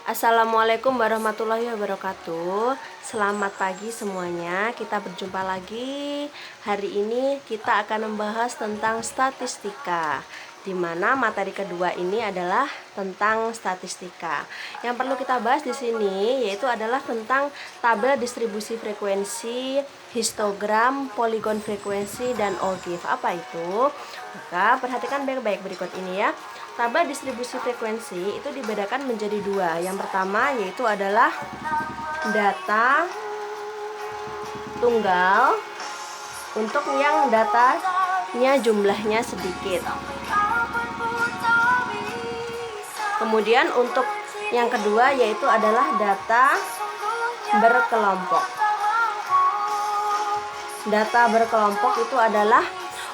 Assalamualaikum warahmatullahi wabarakatuh. Selamat pagi semuanya. Kita berjumpa lagi. Hari ini kita akan membahas tentang statistika, di mana materi kedua ini adalah tentang statistika. Yang perlu kita bahas di sini yaitu adalah tentang tabel distribusi frekuensi, histogram, poligon frekuensi, dan OGIF. Apa itu? Maka perhatikan baik-baik berikut ini ya. Tabel distribusi frekuensi itu dibedakan menjadi dua. Yang pertama yaitu adalah data tunggal untuk yang datanya jumlahnya sedikit. Kemudian untuk yang kedua yaitu adalah data berkelompok. Data berkelompok itu adalah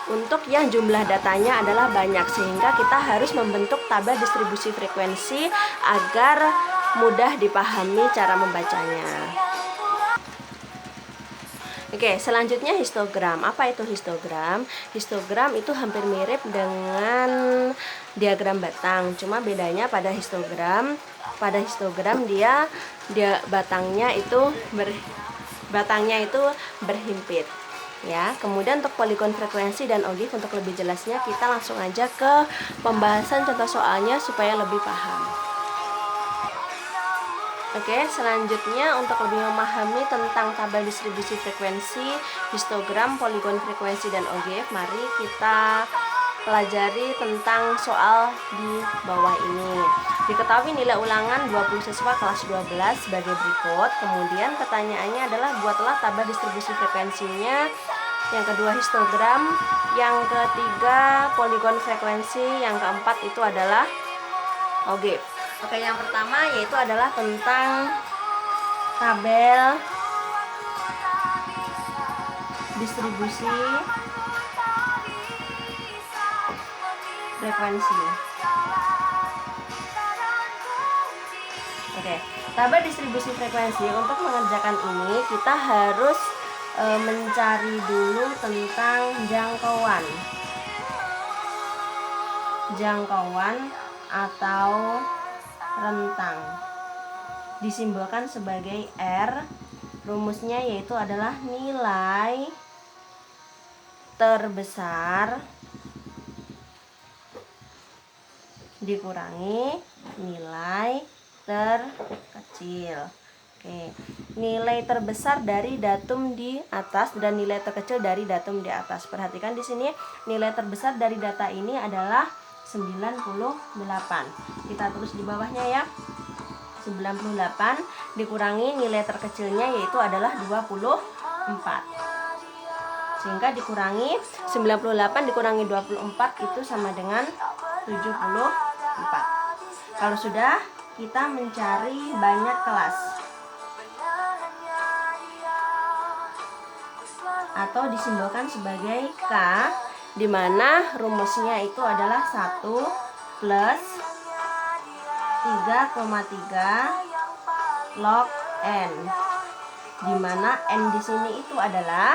untuk yang jumlah datanya adalah banyak, sehingga kita harus membentuk tabel distribusi frekuensi agar mudah dipahami cara membacanya. Oke, selanjutnya histogram. Apa itu histogram? Histogram itu hampir mirip dengan diagram batang, cuma bedanya pada histogram dia batangnya itu berhimpit. Ya, kemudian untuk poligon frekuensi dan OGIF, untuk lebih jelasnya kita langsung aja ke pembahasan contoh soalnya supaya lebih paham. Oke, selanjutnya untuk lebih memahami tentang tabel distribusi frekuensi, histogram, poligon frekuensi, dan OGIF, mari kita pelajari tentang soal di bawah ini. Diketahui nilai ulangan 20 siswa kelas 12 sebagai berikut. Kemudian pertanyaannya adalah buatlah tabel distribusi frekuensinya. Yang kedua histogram, yang ketiga poligon frekuensi, yang keempat itu adalah OGIF. Oke, yang pertama yaitu adalah tentang tabel distribusi frekuensi. Oke, tabel distribusi frekuensi, untuk mengerjakan ini kita harus mencari dulu tentang jangkauan atau rentang, disimbolkan sebagai R. Rumusnya yaitu adalah nilai terbesar dikurangi nilai terkecil. Oke, nilai terbesar dari datum di atas dan nilai terkecil dari datum di atas. Perhatikan di sini nilai terbesar dari data ini adalah 98. Kita tulis di bawahnya ya. 98 dikurangi nilai terkecilnya yaitu adalah 24. Sehingga dikurangi 98 dikurangi 24 itu sama dengan 74. Kalau sudah, kita mencari banyak kelas, atau disimbolkan sebagai K, di mana rumusnya itu adalah 1 plus 3,3 log N, di mana N di sini itu adalah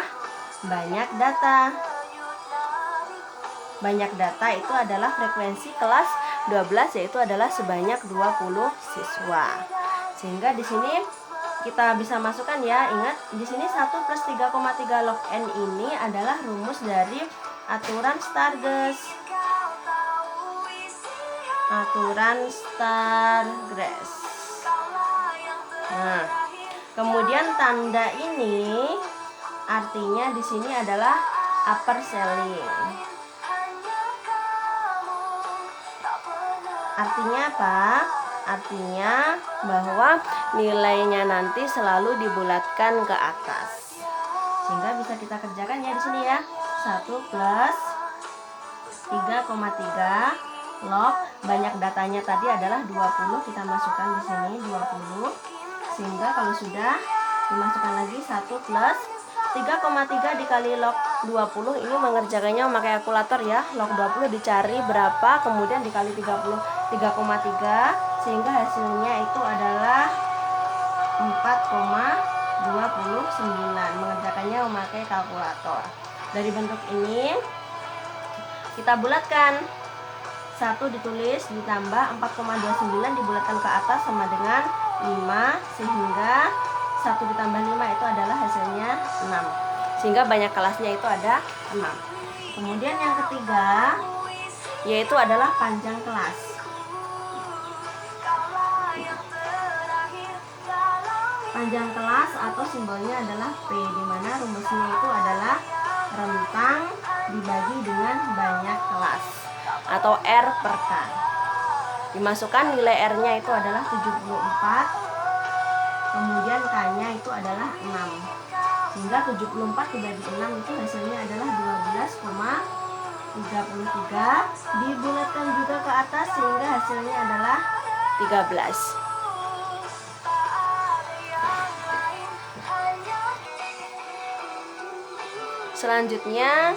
banyak data. Banyak data itu adalah frekuensi kelas 12, yaitu adalah sebanyak 20 siswa. Sehingga di sini kita bisa masukkan ya, ingat di sini 1 plus 3,3 log N ini adalah rumus dari aturan Stargers. Nah, kemudian tanda ini artinya di sini adalah upper ceiling. Artinya apa? Artinya bahwa nilainya nanti selalu dibulatkan ke atas. Sehingga bisa kita kerjakan ya di sini ya. 1 plus 3,3 log banyak datanya tadi adalah 20, kita masukkan di sini 20. Sehingga kalau sudah dimasukkan lagi 1 plus 3,3 dikali log 20, ini mengerjakannya memakai kalkulator ya. Log 20 dicari berapa, kemudian dikali 3,3, sehingga hasilnya itu adalah 4,29. Mengerjakannya memakai kalkulator. Dari bentuk ini kita bulatkan 1 ditulis ditambah 4,29 dibulatkan ke atas sama dengan 5, sehingga 1 ditambah 5 itu adalah hasilnya 6. Sehingga banyak kelasnya itu ada 6. Kemudian yang ketiga yaitu adalah panjang kelas. Panjang kelas atau simbolnya adalah P, di mana rumusnya itu adalah rentang dibagi dengan banyak kelas atau R per K. Dimasukkan nilai R-nya itu adalah 74, kemudian K-nya itu adalah 6. Sehingga 74 dibagi 6 itu hasilnya adalah 12,33. Dibulatkan juga ke atas sehingga hasilnya adalah 13. Selanjutnya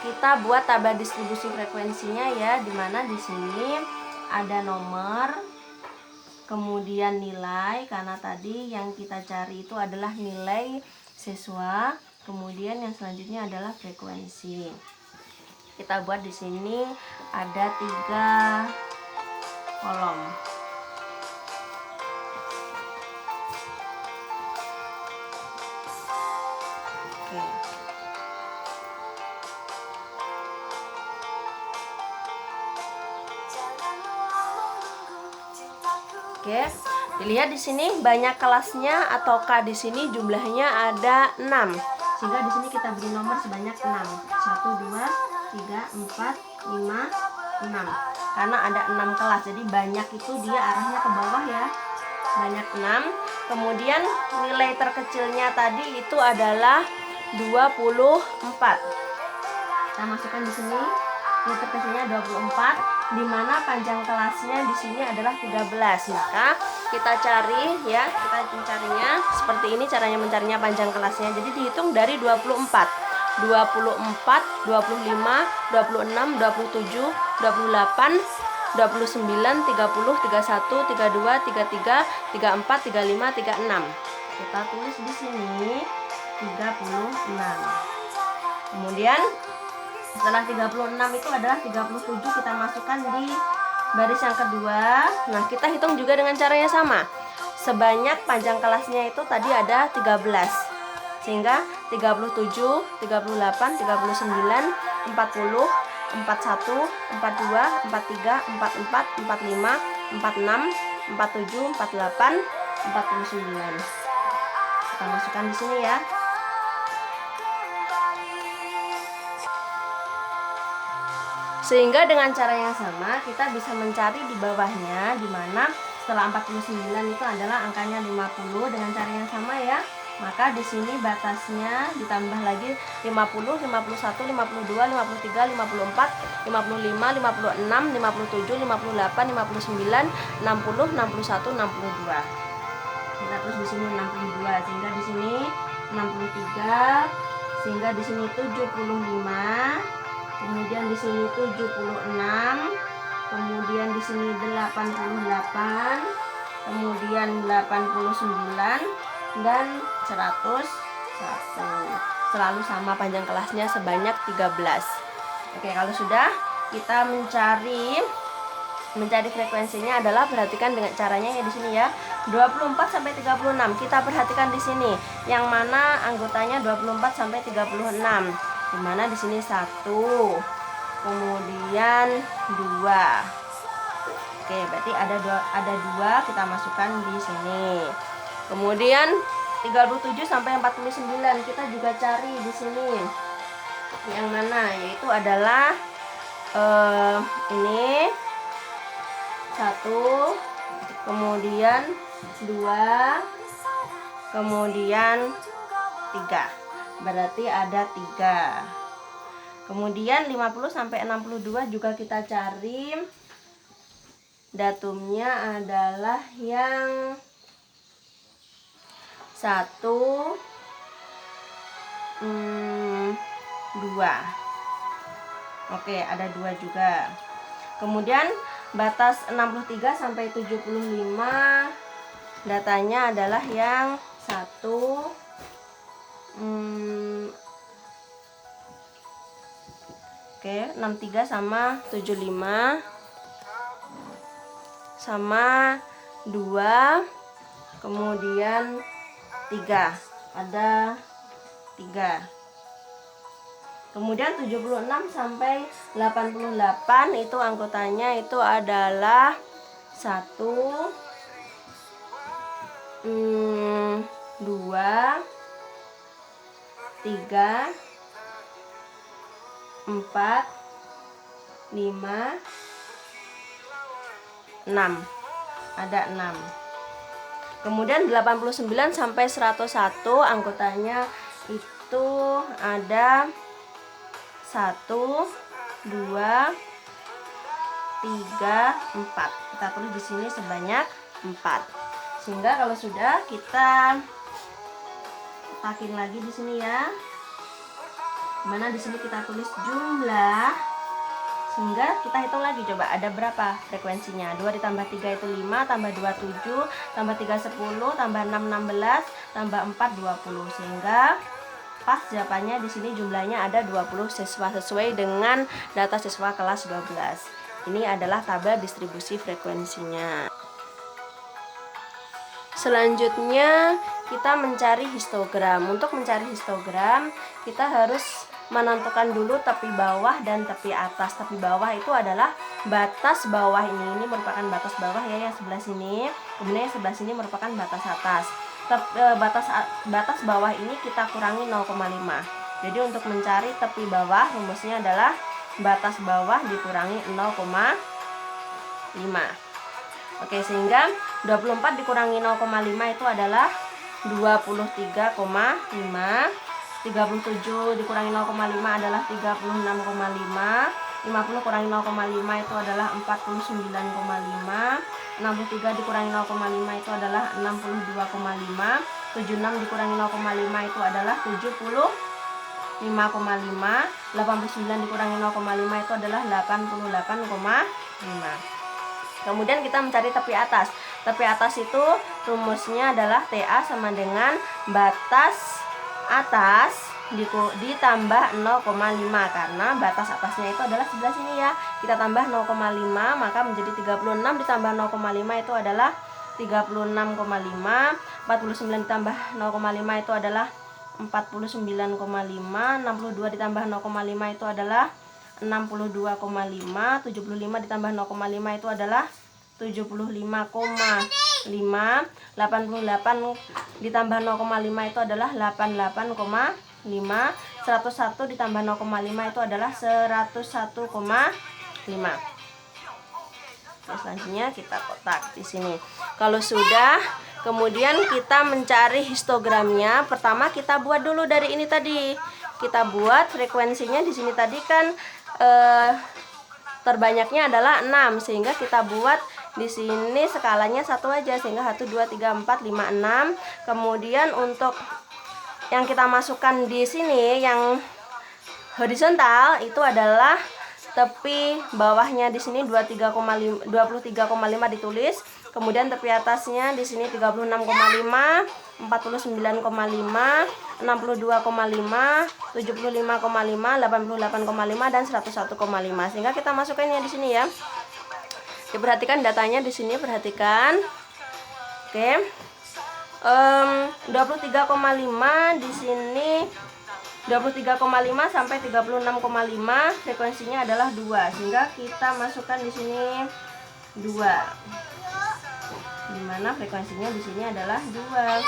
kita buat tabel distribusi frekuensinya ya, dimana di sini ada nomor, kemudian nilai, karena tadi yang kita cari itu adalah nilai siswa, kemudian yang selanjutnya adalah frekuensi. Kita buat di sini ada 3 kolom. Oke. Oke, dilihat di sini banyak kelasnya atau K di sini jumlahnya ada 6. Sehingga di sini kita beri nomor sebanyak 6. 1 2 3 4 5 6. Karena ada 6 kelas. Jadi banyak itu dia arahnya ke bawah ya. Banyak 6. Kemudian nilai terkecilnya tadi itu adalah 24. Kita masukkan di sini. Nilai terkecilnya 24. Di mana panjang kelasnya di sini adalah 13. Maka kita cari ya, kita mencarinya seperti ini caranya mencarinya panjang kelasnya. Jadi dihitung dari 24, 25, 26, 27, 28, 29, 30, 31, 32, 33, 34, 35, 36. Kita tulis di sini 36. Kemudian setelah 36 itu adalah 37, kita masukkan di baris yang kedua. Nah, kita hitung juga dengan cara yang sama. Sebanyak panjang kelasnya itu tadi ada 13. Sehingga 37, 38, 39, 40, 41, 42, 43, 44, 45, 46, 47, 48, 49. Kita masukkan di sini ya. Sehingga dengan cara yang sama kita bisa mencari di bawahnya, di mana setelah 49 itu adalah angkanya 50 dengan cara yang sama ya. Maka di sini batasnya ditambah lagi 50, 51, 52, 53, 54, 55, 56, 57, 58, 59, 60, 61, 62. Kita terus di sini 62, sehingga di sini 63, sehingga di sini 75. Kemudian di sini 76, kemudian di sini 88, kemudian 89 dan 101. Selalu sama panjang kelasnya sebanyak 13. Oke, kalau sudah kita mencari frekuensinya adalah perhatikan dengan caranya ya di sini ya. 24 sampai 36. Kita perhatikan di sini yang mana anggotanya 24 sampai 36. Dimana di sini 1, kemudian 2. Oke, berarti ada 2 kita masukkan di sini. Kemudian 37 sampai 49 kita juga cari di sini. Yang mana yaitu adalah ini 1, kemudian 2, kemudian 3. Berarti ada 3. Kemudian 50 sampai 62 juga kita cari. Datumnya adalah yang 1, 2. Oke, ada 2 juga. Kemudian batas 63 sampai 75 datanya adalah yang 1, Oke, 63 sama 75. sama 2, kemudian 3. Ada 3. Kemudian 76 sampai 88 itu anggotanya itu adalah 1, 2, 3, 4, 5, 6. Ada 6. Kemudian 89 sampai 101 anggotanya itu ada 1, 2, 3, 4. Kita tulis di sini sebanyak 4. Sehingga kalau sudah kita takin lagi di sini ya. Mana di sini kita tulis jumlah. Sehingga kita hitung lagi, coba ada berapa frekuensinya. 2 ditambah 3 itu 5, tambah 2 7, tambah 3 10, tambah 6 16, tambah 4 20. Sehingga pas jawabannya di sini jumlahnya ada 20 siswa sesuai dengan data siswa kelas 12. Ini adalah tabel distribusi frekuensinya. Selanjutnya kita mencari histogram. Untuk mencari histogram kita harus menentukan dulu tepi bawah dan tepi atas. Tepi bawah itu adalah batas bawah ini merupakan batas bawah ya, yang sebelah sini. Kemudian yang sebelah sini merupakan batas atas. Batas bawah ini kita kurangi 0,5. Jadi untuk mencari tepi bawah rumusnya adalah batas bawah dikurangi 0,5. Oke, sehingga 24 dikurangi 0,5 itu adalah 23,5. 37 dikurangi 0,5 adalah 36,5. 50 kurangi 0,5 itu adalah 49,5. 63 dikurangi 0,5 itu adalah 62,5. 76 dikurangi 0,5 itu adalah 75,5. 89 dikurangi 0,5 itu adalah 88,5. Kemudian kita mencari tepi atas. Tepi atas itu rumusnya adalah TA sama dengan batas atas ditambah 0,5, karena batas atasnya itu adalah sebelah sini ya. Kita tambah 0,5 maka menjadi 36 ditambah 0,5 itu adalah 36,5. 49 ditambah 0,5 itu adalah 49,5. 62 ditambah 0,5 itu adalah 62,5. 75 ditambah 0,5 itu adalah 75,5. 88 ditambah 0,5 itu adalah 88,5. 101 ditambah 0,5 itu adalah 101,5. Selanjutnya kita kotak di sini. Kalau sudah, kemudian kita mencari histogramnya. Pertama kita buat dulu dari ini tadi. Kita buat frekuensinya di sini tadi kan terbanyaknya adalah 6, sehingga kita buat di sini skalanya 1 aja, sehingga 1 2 3 4 5 6. Kemudian untuk yang kita masukkan di sini yang horizontal itu adalah tepi bawahnya di sini 23,5 ditulis. Kemudian tepi atasnya di sini 36,5, 49,5, 62,5, 75,5, 88,5 dan 101,5. Sehingga kita masukkannya di sini ya. Diperhatikan datanya di sini, perhatikan. Oke. 23,5 di sini 23,5 sampai 36,5 frekuensinya adalah 2, sehingga kita masukkan di sini 2. Dimana frekuensinya di sini adalah 2.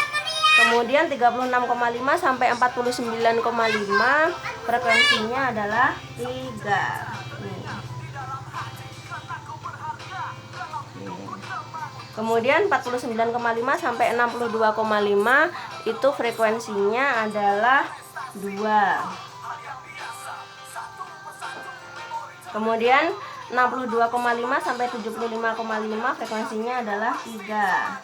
Kemudian 36,5 sampai 49,5 frekuensinya adalah 3. Kemudian 49,5 sampai 62,5 itu frekuensinya adalah 2. Kemudian 62,5 sampai 75,5 frekuensinya adalah 3.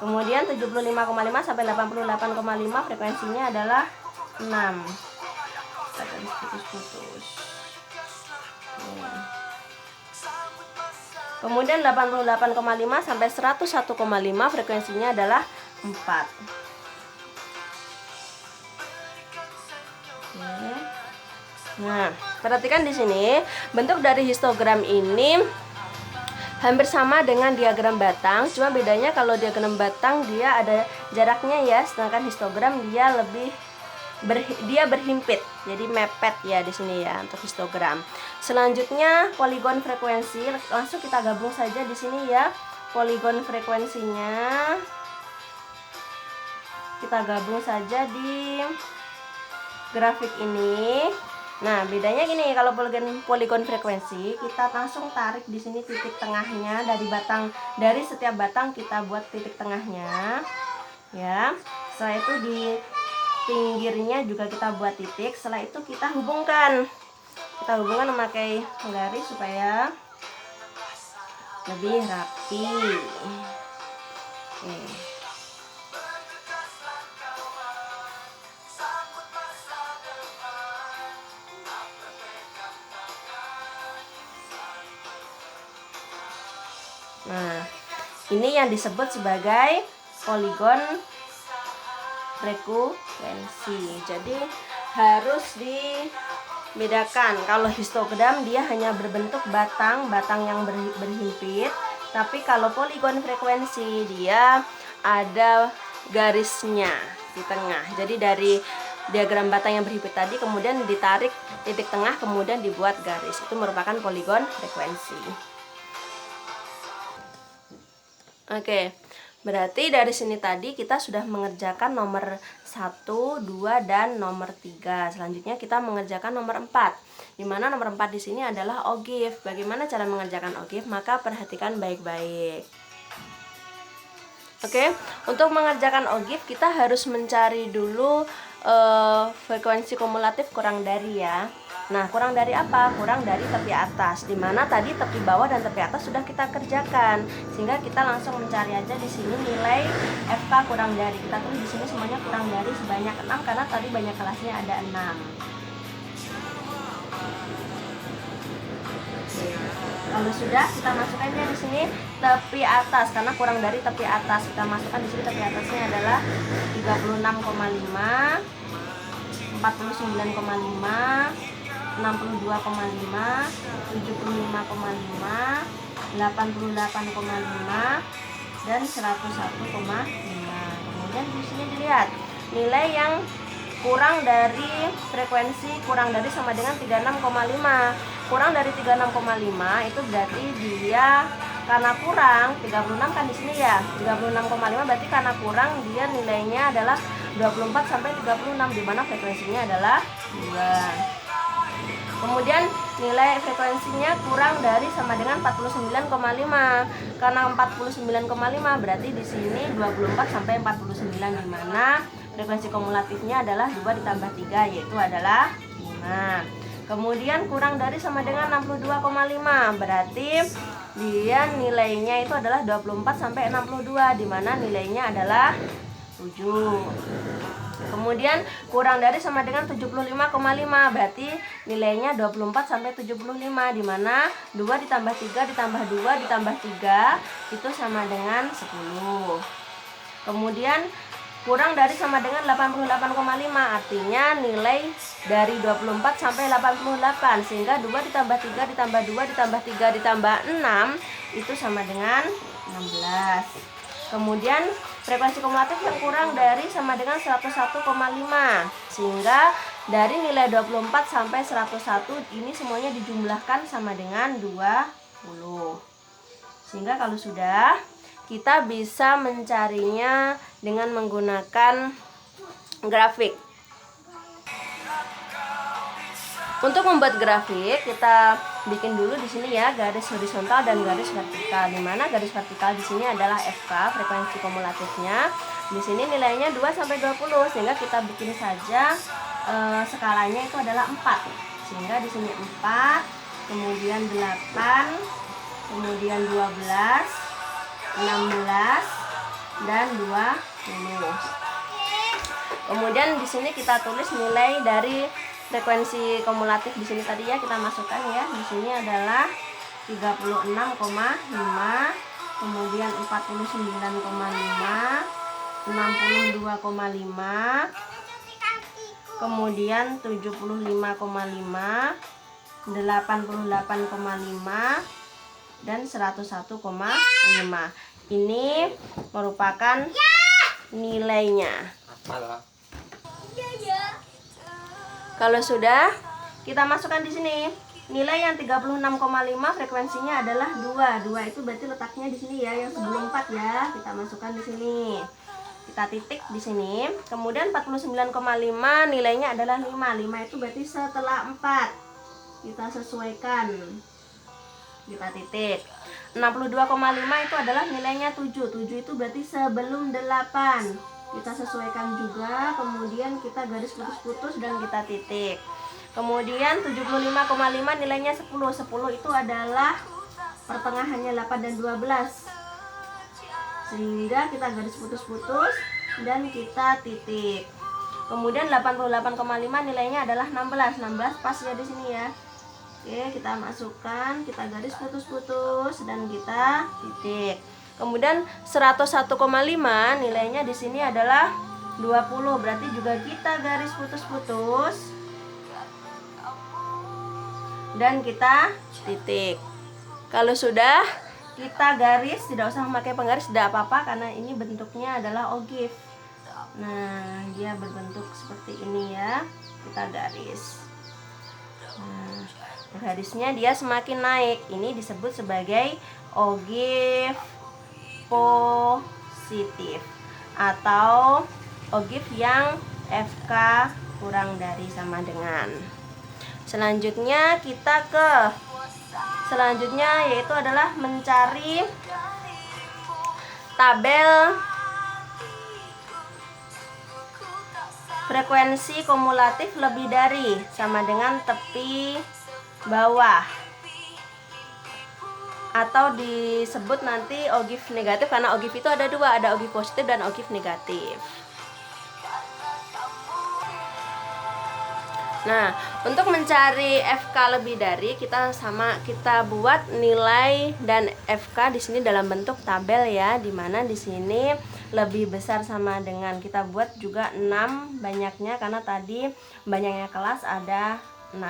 Kemudian 75,5 sampai 88,5 frekuensinya adalah 6. Putus-putus. Kemudian 88,5 sampai 101,5 frekuensinya adalah 4. Nah, Perhatikan di sini, bentuk dari histogram ini hampir sama dengan diagram batang, cuma bedanya kalau diagram batang dia ada jaraknya ya, sedangkan histogram dia berhimpit, jadi mepet ya di sini ya untuk histogram. Selanjutnya poligon frekuensi, langsung kita gabung saja di sini ya. Poligon frekuensinya kita gabung saja di grafik ini. Nah, bedanya gini, kalau poligon frekuensi kita langsung tarik di sini titik tengahnya dari setiap batang kita buat titik tengahnya. Ya. Setelah itu di pinggirnya juga kita buat titik. Setelah itu kita hubungkan. Kita hubungkan memakai garis supaya lebih rapi. Oke. Nah, ini yang disebut sebagai poligon frekuensi. Jadi harus dibedakan. Kalau histogram dia hanya berbentuk batang yang berhimpit, tapi kalau poligon frekuensi dia ada garisnya di tengah. Jadi dari diagram batang yang berhimpit tadi kemudian ditarik titik tengah kemudian dibuat garis. Itu merupakan poligon frekuensi. Oke, berarti dari sini tadi kita sudah mengerjakan nomor 1, 2, dan nomor 3. Selanjutnya kita mengerjakan nomor 4. Dimana nomor 4 di sini adalah ogive. Bagaimana cara mengerjakan ogive? Maka perhatikan baik-baik. Oke, untuk mengerjakan ogive kita harus mencari dulu frekuensi kumulatif kurang dari ya. Nah, kurang dari apa? Kurang dari tepi atas. Dimana tadi tepi bawah dan tepi atas sudah kita kerjakan, sehingga kita langsung mencari aja di sini nilai FK kurang dari. Kita tulis di sini semuanya kurang dari sebanyak 6 karena tadi banyak kelasnya ada 6. Kalau sudah, kita masukkan aja di sini tepi atas karena kurang dari tepi atas. Kita masukkan di sini tepi atasnya adalah 36,5, 49,5, 62,5, 75,5, 88,5, dan 101,5. Kemudian di sini dilihat nilai yang kurang dari frekuensi kurang dari sama dengan 36,5. Kurang dari 36,5 itu berarti dia karena kurang 36 kan di sini ya. 36,5 berarti karena kurang dia nilainya adalah 24 sampai 36 di mana frekuensinya adalah 2. Kemudian nilai frekuensinya kurang dari sama dengan 49,5. Karena 49,5 berarti di sini 24 sampai 49 di mana frekuensi kumulatifnya adalah 2 ditambah 3 yaitu adalah 5. Kemudian kurang dari sama dengan 62,5 berarti dia nilainya itu adalah 24 sampai 62 di mana nilainya adalah 7. Kemudian kurang dari sama dengan 75,5 berarti nilainya 24 sampai 75 di mana 2 ditambah 3 ditambah 2 ditambah 3 itu sama dengan 10. Kemudian kurang dari sama dengan 88,5 artinya nilai dari 24 sampai 88 sehingga 2 ditambah 3 ditambah 2 ditambah 3 ditambah 6 itu sama dengan 16. Kemudian frekuensi kumulatif yang kurang dari sama dengan 101,5 sehingga dari nilai 24 sampai 101 ini semuanya dijumlahkan sama dengan 20. Sehingga kalau sudah kita bisa mencarinya dengan menggunakan grafik. Untuk membuat grafik kita bikin dulu di sini ya garis horizontal dan garis vertikal. Di mana garis vertikal di sini adalah FK frekuensi kumulatifnya. Di sini nilainya 2 sampai 20 sehingga kita bikin saja skalanya itu adalah 4. Sehingga di sini 4, kemudian 8, kemudian 12, 16 dan 20. Kemudian di sini kita tulis nilai dari frekuensi kumulatif di sini tadi ya kita masukkan ya. Di sini adalah 36,5, kemudian 49,5, 62,5, kemudian 75,5, 88,5 dan 101,5. Ini merupakan nilainya. Kalau sudah, kita masukkan di sini. Nilai yang 36,5 frekuensinya adalah 2. 2 itu berarti letaknya di sini ya, yang sebelum 4 ya. Kita masukkan di sini. Kita titik di sini. Kemudian 49,5 nilainya adalah 5. 5 itu berarti setelah 4. Kita sesuaikan. Kita titik. 62,5 itu adalah nilainya 7. 7 itu berarti sebelum 8. Kita sesuaikan juga. Kemudian kita garis putus-putus dan kita titik. Kemudian 75,5 nilainya 10. 10 itu adalah pertengahannya 8 dan 12. Sehingga kita garis putus-putus dan kita titik. Kemudian 88,5 nilainya adalah 16. 16 pas ya di sini ya. Oke, kita masukkan, kita garis putus-putus dan kita titik. Kemudian 101,5 nilainya di sini adalah 20. Berarti juga kita garis putus-putus dan kita titik. Kalau sudah, kita garis, tidak usah memakai penggaris, tidak apa-apa karena ini bentuknya adalah ogif. Nah, dia berbentuk seperti ini ya. Kita garis. Nah, garisnya dia semakin naik. Ini disebut sebagai ogif positif atau ogif yang FK kurang dari sama dengan. Selanjutnya yaitu adalah mencari tabel frekuensi kumulatif lebih dari sama dengan tepi bawah, atau disebut nanti ogif negatif karena ogif itu ada dua, ada ogif positif dan ogif negatif. Nah, untuk mencari FK lebih dari, kita buat nilai dan FK di sini dalam bentuk tabel ya, dimana di sini lebih besar sama dengan, kita buat juga 6 banyaknya karena tadi banyaknya kelas ada 6.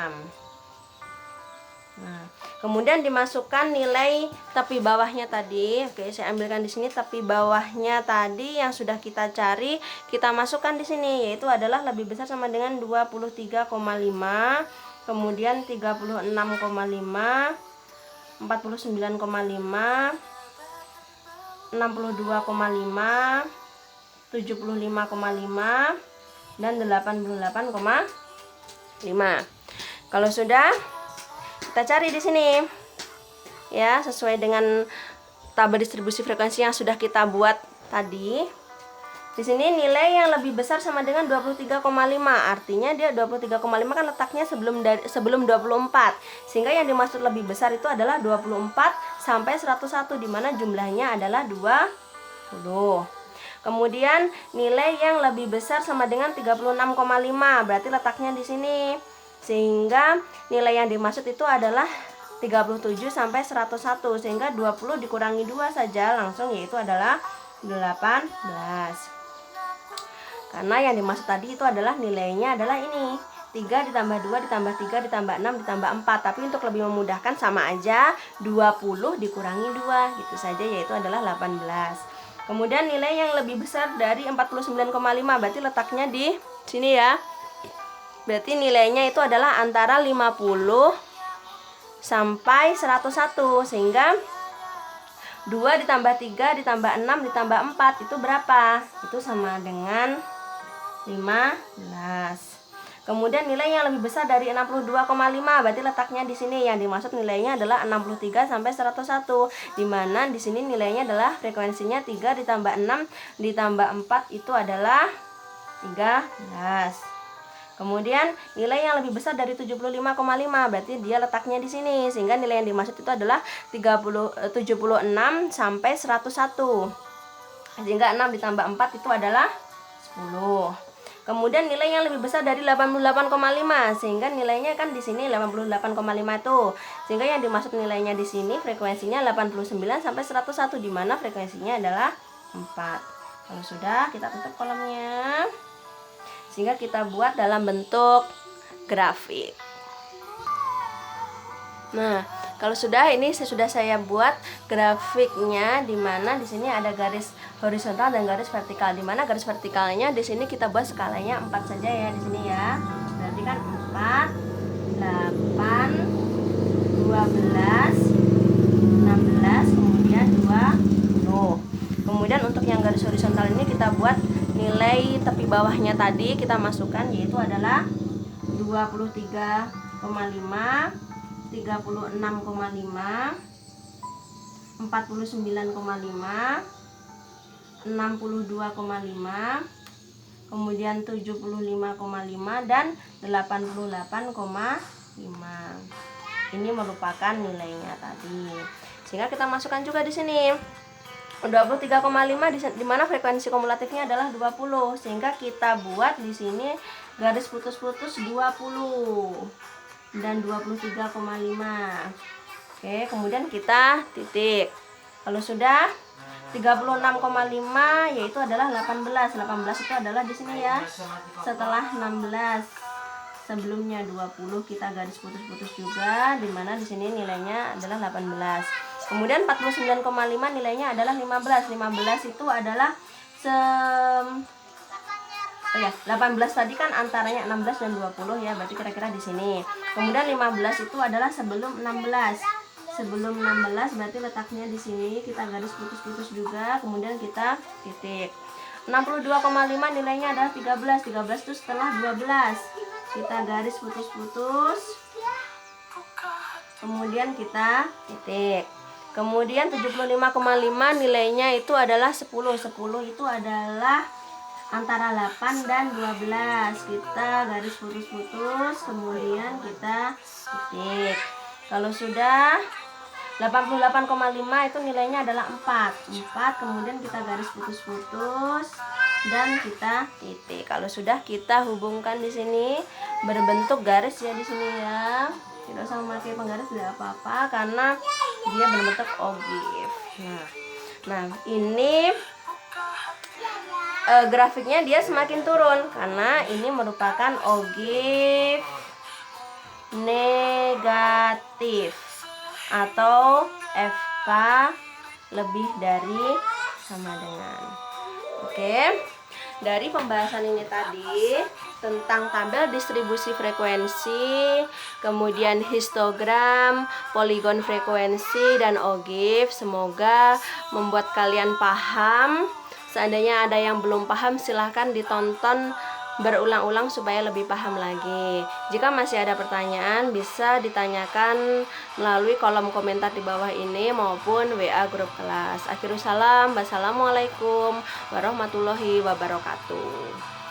Nah, kemudian dimasukkan nilai tepi bawahnya tadi. Oke, saya ambilkan di sini tepi bawahnya tadi yang sudah kita cari, kita masukkan di sini, yaitu adalah lebih besar sama dengan 23,5, kemudian 36,5, 49,5, 62,5, 75,5 dan 88,5. Kalau sudah, kita cari di sini ya, sesuai dengan tabel distribusi frekuensi yang sudah kita buat tadi. Di sini nilai yang lebih besar sama dengan 23,5. Artinya dia 23,5 kan letaknya sebelum 24. Sehingga yang dimaksud lebih besar itu adalah 24 sampai 101, di mana jumlahnya adalah 20. Kemudian nilai yang lebih besar sama dengan 36,5, berarti letaknya di sini. Sehingga nilai yang dimaksud itu adalah 37 sampai 101, sehingga 20 dikurangi 2 saja langsung, yaitu adalah 18. Karena yang dimaksud tadi itu adalah nilainya adalah ini, 3 ditambah 2 ditambah 3 ditambah 6 ditambah 4. Tapi untuk lebih memudahkan sama aja 20 dikurangi 2 gitu saja, yaitu adalah 18. Kemudian nilai yang lebih besar dari 49,5, berarti letaknya di sini ya. Berarti nilainya itu adalah antara 50 sampai 101, sehingga 2 ditambah 3 ditambah 6 ditambah 4 itu berapa? Itu sama dengan 15. Kemudian nilai yang lebih besar dari 62,5, berarti letaknya di sini, yang dimaksud nilainya adalah 63 sampai 101, di mana di sini nilainya adalah frekuensinya 3 ditambah 6 ditambah 4 itu adalah 13. Kemudian nilai yang lebih besar dari 75,5, berarti dia letaknya di sini, sehingga nilai yang dimaksud itu adalah 76 sampai 101. Sehingga 6 ditambah 4 itu adalah 10. Kemudian nilai yang lebih besar dari 88,5, sehingga nilainya kan di sini 88,5 itu. Sehingga yang dimaksud nilainya di sini frekuensinya 89 sampai 101, di mana frekuensinya adalah 4. Kalau sudah, kita tutup kolomnya. Sehingga kita buat dalam bentuk grafik. Nah, kalau sudah ini sudah saya buat grafiknya, di mana di sini ada garis horizontal dan garis vertikal. Di mana garis vertikalnya di sini kita buat skalanya 4 saja ya di sini ya. Berarti kan 4, 8, 12, 16, kemudian 20. Kemudian untuk yang garis horizontal ini kita buat nilai tepi bawahnya tadi kita masukkan, yaitu adalah 23,5, 36,5, 49,5, 62,5, kemudian 75,5 dan 88,5. Ini merupakan nilainya tadi. Sehingga kita masukkan juga di sini 23,5 di mana frekuensi kumulatifnya adalah 20. Sehingga kita buat di sini garis putus-putus 20 dan 23,5. Oke, kemudian kita titik. Kalau sudah 36,5 yaitu adalah 18. 18 itu adalah di sini ya. Setelah 16. Sebelumnya 20 kita garis putus-putus juga, di mana di sini nilainya adalah 18. Kemudian 49,5 nilainya adalah 15. 15 itu adalah 18 tadi kan antaranya 16 dan 20 ya, berarti kira-kira di sini. Kemudian 15 itu adalah sebelum 16. Sebelum 16 berarti letaknya di sini, kita garis putus-putus juga, kemudian kita titik. 62,5 nilainya adalah 13. 13 itu setelah 12. Kita garis putus-putus. Kemudian kita titik. Kemudian 75,5 nilainya itu adalah 10. 10 itu adalah antara 8 dan 12. Kita garis putus-putus, kemudian kita titik. Kalau sudah 88,5 itu nilainya adalah 4. 4, kemudian kita garis putus-putus dan kita titik. Kalau sudah kita hubungkan di sini berbentuk garis ya di sini ya. Tidak usah memakai penggaris, tidak apa-apa karena dia berbentuk ogif. Nah, ini grafiknya dia semakin turun karena ini merupakan ogif negatif atau FK lebih dari sama dengan. Oke, dari pembahasan ini tadi tentang tabel distribusi frekuensi, kemudian histogram, poligon frekuensi, dan ogif, semoga membuat kalian paham. Seandainya ada yang belum paham, silahkan ditonton berulang-ulang supaya lebih paham lagi. Jika masih ada pertanyaan, bisa ditanyakan melalui kolom komentar di bawah ini maupun WA grup kelas. Akhirul salam, wassalamualaikum warahmatullahi wabarakatuh.